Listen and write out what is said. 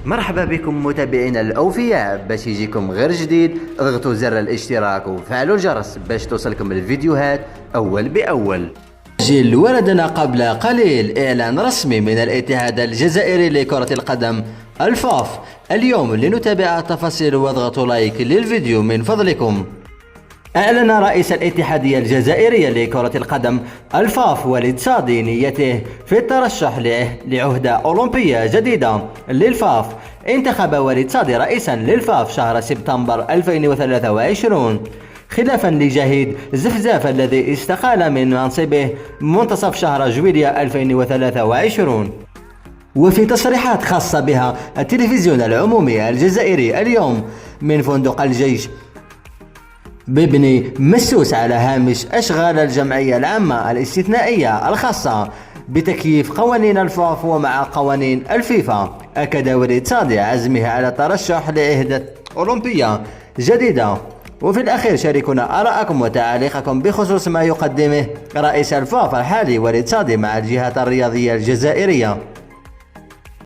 مرحبا بكم متابعينا الأوفياء. باش يجيكم غير جديد اضغطوا زر الاشتراك وفعلوا الجرس باش توصلكم الفيديوهات أول بأول. جيل وردنا قبل قليل إعلان رسمي من الاتحاد الجزائري لكرة القدم الفاف. اليوم لنتابع التفاصيل واضغطوا لايك للفيديو من فضلكم. أعلن رئيس الاتحادية الجزائرية لكرة القدم الفاف وليد صادي نيته في الترشح لعهدة أولمبية جديدة للفاف. انتخب وليد صادي رئيسا للفاف شهر سبتمبر 2023 خلافا لجهيد زفزاف الذي استقال من منصبه منتصف شهر جويلية 2023. وفي تصريحات خاصة بها التلفزيون العمومي الجزائري اليوم من فندق الجيش بابن مسوس على هامش أشغال الجمعية العامة الاستثنائية الخاصة بتكييف قوانين الفاف ومع قوانين الفيفا، أكد وليد صادي عزمه على الترشح لعهدة أولمبية جديدة. وفي الأخير شاركونا آراءكم وتعليقكم بخصوص ما يقدمه رئيس الفاف الحالي وليد صادي مع الجهات الرياضية الجزائرية.